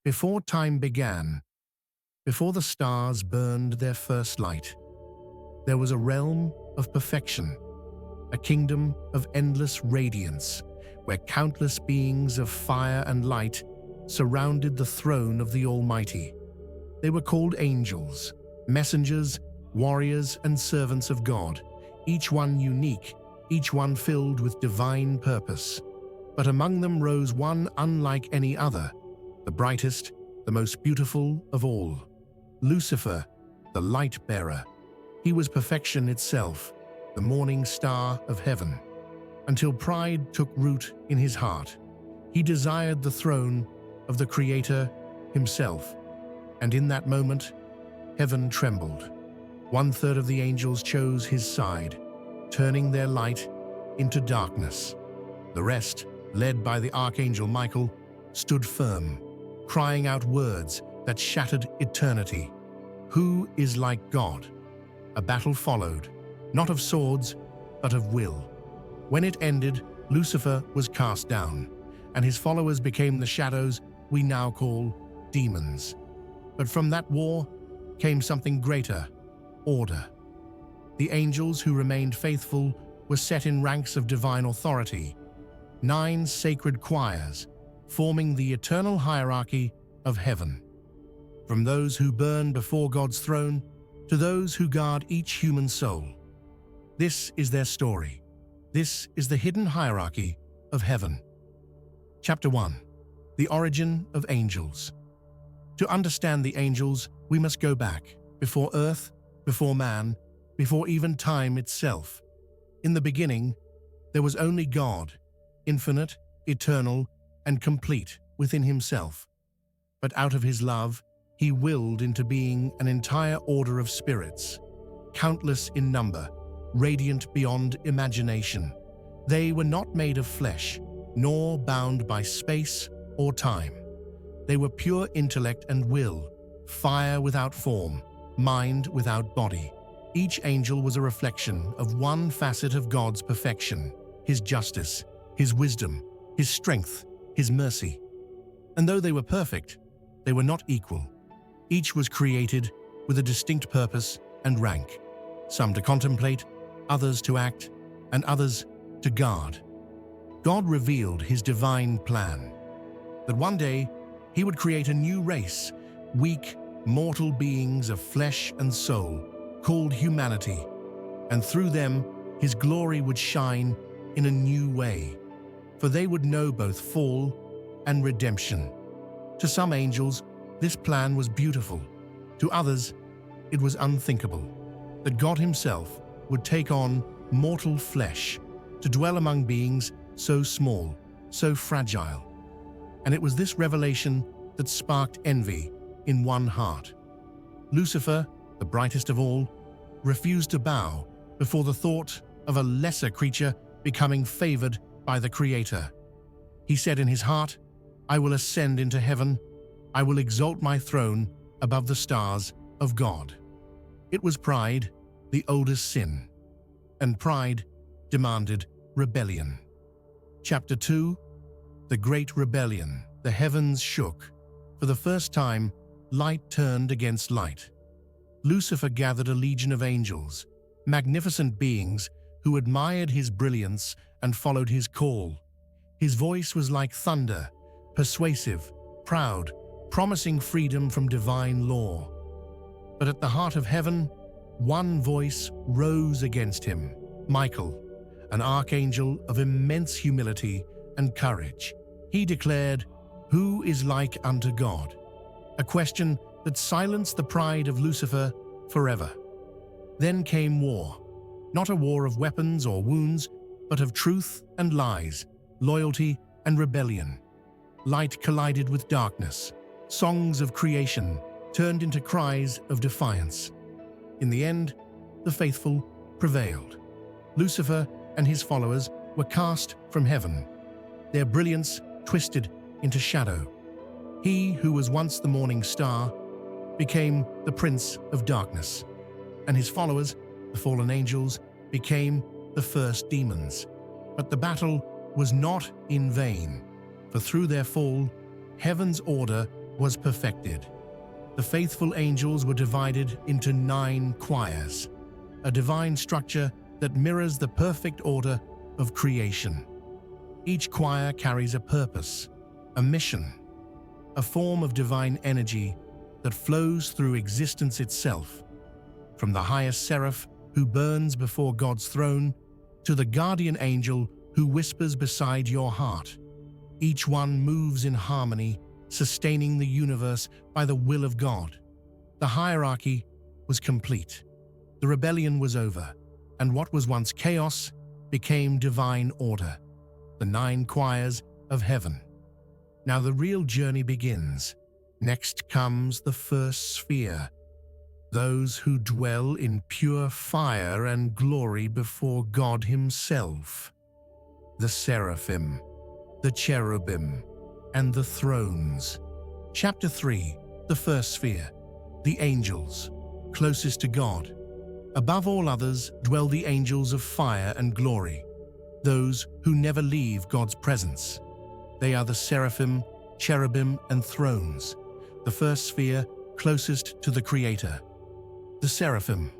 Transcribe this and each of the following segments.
Before time began, before the stars burned their first light, there was a realm of perfection, a kingdom of endless radiance, where countless beings of fire and light surrounded the throne of the Almighty. They were called angels, messengers, warriors, and servants of God, each one unique, each one filled with divine purpose. But among them rose one unlike any other, the brightest, the most beautiful of all, Lucifer, the light-bearer. He was perfection itself, the morning star of heaven. Until pride took root in his heart, he desired the throne of the Creator himself. And in that moment, heaven trembled. 1/3 of the angels chose his side, turning their light into darkness. The rest, led by the Archangel Michael, stood firm, crying out words that shattered eternity. Who is like God? A battle followed, not of swords, but of will. When it ended, Lucifer was cast down, and his followers became the shadows we now call demons. But from that war came something greater: order. The angels who remained faithful were set in ranks of divine authority, 9 sacred choirs, forming the eternal hierarchy of heaven. From those who burn before God's throne to those who guard each human soul. This is their story. This is the hidden hierarchy of heaven. Chapter 1. The Origin of Angels. To understand the angels, we must go back, before earth, before man, before even time itself. In the beginning, there was only God, infinite, eternal, and complete within himself. But out of his love, he willed into being an entire order of spirits, countless in number, radiant beyond imagination. They were not made of flesh, nor bound by space or time. They were pure intellect and will, fire without form, mind without body. Each angel was a reflection of one facet of God's perfection: his justice, his wisdom, his strength, his mercy. And though they were perfect, they were not equal. Each was created with a distinct purpose and rank, some to contemplate, others to act, and others to guard. God revealed his divine plan, that one day he would create a new race, weak, mortal beings of flesh and soul, called humanity, and through them his glory would shine in a new way, for they would know both fall and redemption. To some angels, this plan was beautiful. To others, it was unthinkable, that God himself would take on mortal flesh to dwell among beings so small, so fragile. And it was this revelation that sparked envy in one heart. Lucifer, the brightest of all, refused to bow before the thought of a lesser creature becoming favored by the Creator. He said in his heart, "I will ascend into heaven. I will exalt my throne above the stars of God." It was pride, the oldest sin, and pride demanded rebellion. Chapter 2. The Great Rebellion. The heavens shook. For the first time, light turned against light. Lucifer gathered a legion of angels, magnificent beings who admired his brilliance and followed his call. His voice was like thunder, persuasive, proud, promising freedom from divine law. But at the heart of heaven, one voice rose against him: Michael, an archangel of immense humility and courage. He declared, "Who is like unto God?" A question that silenced the pride of Lucifer forever. Then came war, not a war of weapons or wounds, but of truth and lies, loyalty and rebellion. Light collided with darkness. Songs of creation turned into cries of defiance. In the end, the faithful prevailed. Lucifer and his followers were cast from heaven, their brilliance twisted into shadow. He who was once the morning star became the prince of darkness, and his followers, the fallen angels, became the first demons. But the battle was not in vain, for through their fall, heaven's order was perfected. The faithful angels were divided into 9 choirs, a divine structure that mirrors the perfect order of creation. Each choir carries a purpose, a mission, a form of divine energy that flows through existence itself, from the highest seraph who burns before God's throne to the guardian angel who whispers beside your heart. Each one moves in harmony, sustaining the universe by the will of God. The hierarchy was complete. The rebellion was over, and what was once chaos became divine order, the 9 choirs of heaven. Now the real journey begins. Next comes the first sphere, those who dwell in pure fire and glory before God Himself. The Seraphim, the cherubim, and the thrones. Chapter 3, the first sphere, the angels, closest to God. Above all others dwell the angels of fire and glory, those who never leave God's presence. They are the seraphim, cherubim, and thrones, the first sphere closest to the Creator. The seraphim,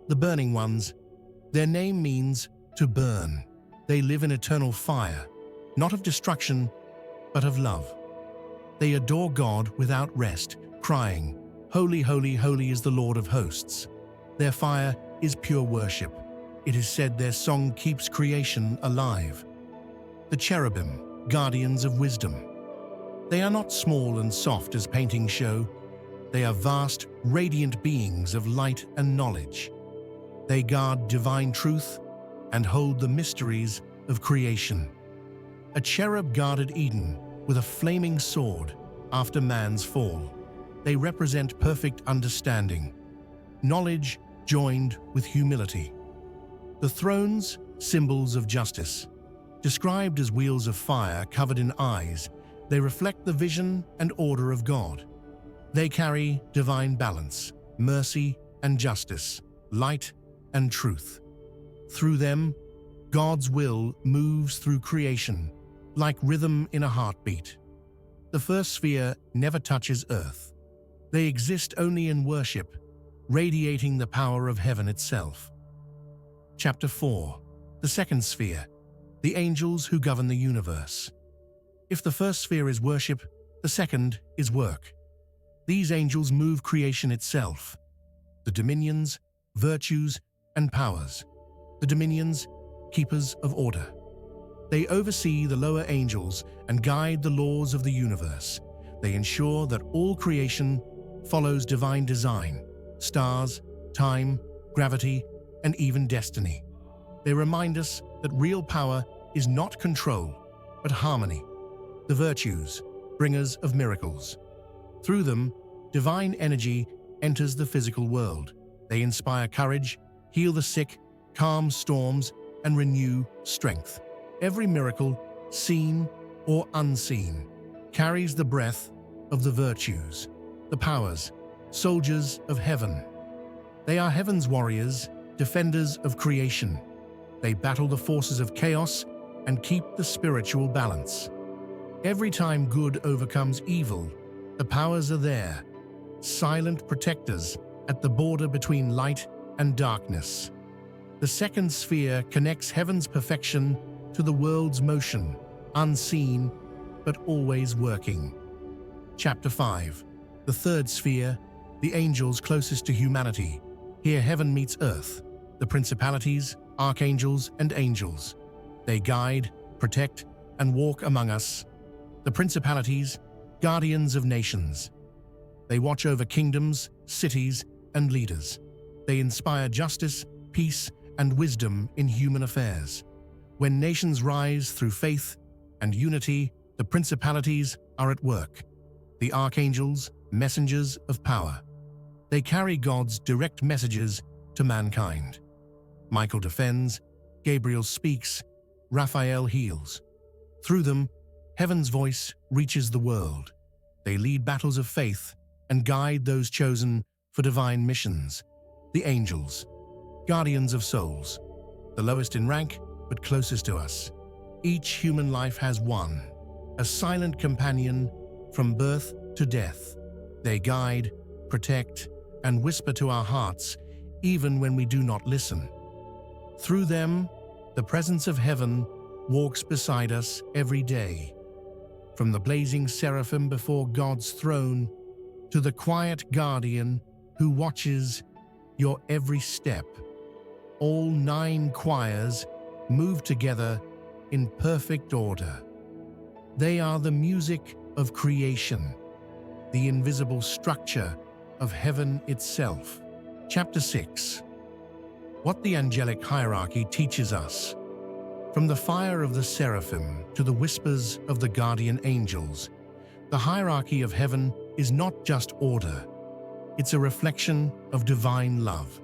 the burning ones, their name means to burn. They live in eternal fire, not of destruction, but of love. They adore God without rest, crying, "Holy, holy, holy is the Lord of hosts." Their fire is pure worship. It is said their song keeps creation alive. The cherubim, guardians of wisdom. They are not small and soft as paintings show. They are vast, radiant beings of light and knowledge. They guard divine truth and hold the mysteries of creation. A cherub guarded Eden with a flaming sword after man's fall. They represent perfect understanding, knowledge joined with humility. The thrones, symbols of justice. Described as wheels of fire covered in eyes, they reflect the vision and order of God. They carry divine balance, mercy and justice, light and truth. Through them, God's will moves through creation, like rhythm in a heartbeat. The first sphere never touches earth. They exist only in worship, radiating the power of heaven itself. Chapter 4, the second sphere, the angels who govern the universe. If the first sphere is worship, the second is work. These angels move creation itself. The dominions, virtues, and powers. The dominions, keepers of order. They oversee the lower angels and guide the laws of the universe. They ensure that all creation follows divine design, stars, time, gravity, and even destiny. They remind us that real power is not control, but harmony. The virtues, bringers of miracles. Through them, divine energy enters the physical world. They inspire courage, heal the sick, calm storms, and renew strength. Every miracle, seen or unseen, carries the breath of the virtues, the powers, soldiers of heaven. They are heaven's warriors, defenders of creation. They battle the forces of chaos and keep the spiritual balance. Every time good overcomes evil, the powers are there, silent protectors at the border between light and darkness. The second sphere connects heaven's perfection to the world's motion, unseen but always working. Chapter 5, the third sphere, the angels closest to humanity. Here heaven meets earth, the principalities, archangels, and angels. They guide, protect, and walk among us. The principalities, guardians of nations. They watch over kingdoms, cities, and leaders. They inspire justice, peace, and wisdom in human affairs. When nations rise through faith and unity, the principalities are at work. The archangels, messengers of power. They carry God's direct messages to mankind. Michael defends, Gabriel speaks, Raphael heals. Through them, heaven's voice reaches the world. They lead battles of faith and guide those chosen for divine missions. The angels, guardians of souls, the lowest in rank but closest to us. Each human life has one, a silent companion from birth to death. They guide, protect, and whisper to our hearts, even when we do not listen. Through them, the presence of heaven walks beside us every day. From the blazing seraphim before God's throne to the quiet guardian who watches your every step, all 9 choirs move together in perfect order. They are the music of creation, the invisible structure of heaven itself. Chapter 6. What the angelic hierarchy teaches us. From the fire of the seraphim to the whispers of the guardian angels, the hierarchy of heaven is not just order, it's a reflection of divine love.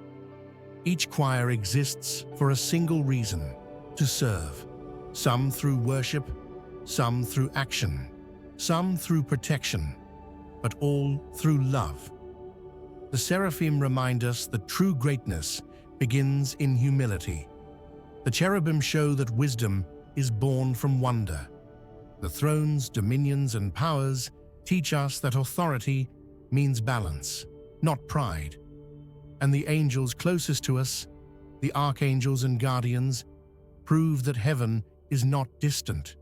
Each choir exists for a single reason: to serve. Some through worship, some through action, some through protection, but all through love. The seraphim remind us that true greatness begins in humility. The cherubim show that wisdom is born from wonder. The thrones, dominions, and powers teach us that authority means balance, not pride. And the angels closest to us, the archangels and guardians, prove that heaven is not distant.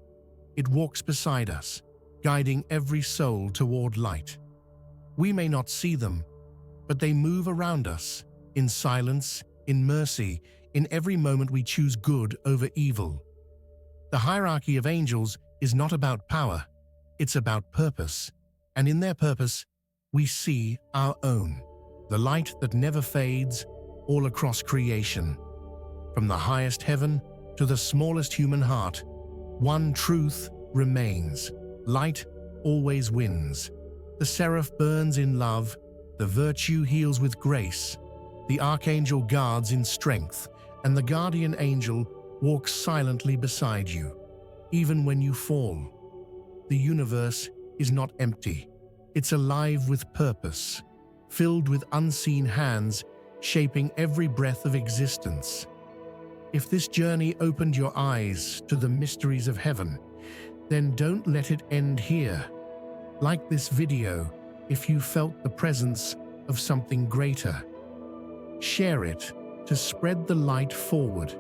It walks beside us, guiding every soul toward light. We may not see them, but they move around us, in silence, in mercy, in every moment we choose good over evil. The hierarchy of angels is not about power, it's about purpose. And in their purpose, we see our own, the light that never fades, all across creation. From the highest heaven to the smallest human heart, one truth remains: light always wins. The seraph burns in love, the virtue heals with grace, the archangel guards in strength, and the guardian angel walks silently beside you, even when you fall. The universe is not empty. It's alive with purpose, filled with unseen hands shaping every breath of existence. If this journey opened your eyes to the mysteries of heaven, then don't let it end here. Like this video if you felt the presence of something greater. Share it to spread the light forward.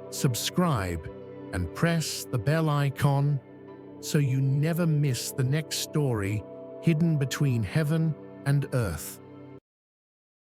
Subscribe and press the bell icon so you never miss the next story hidden between heaven and earth.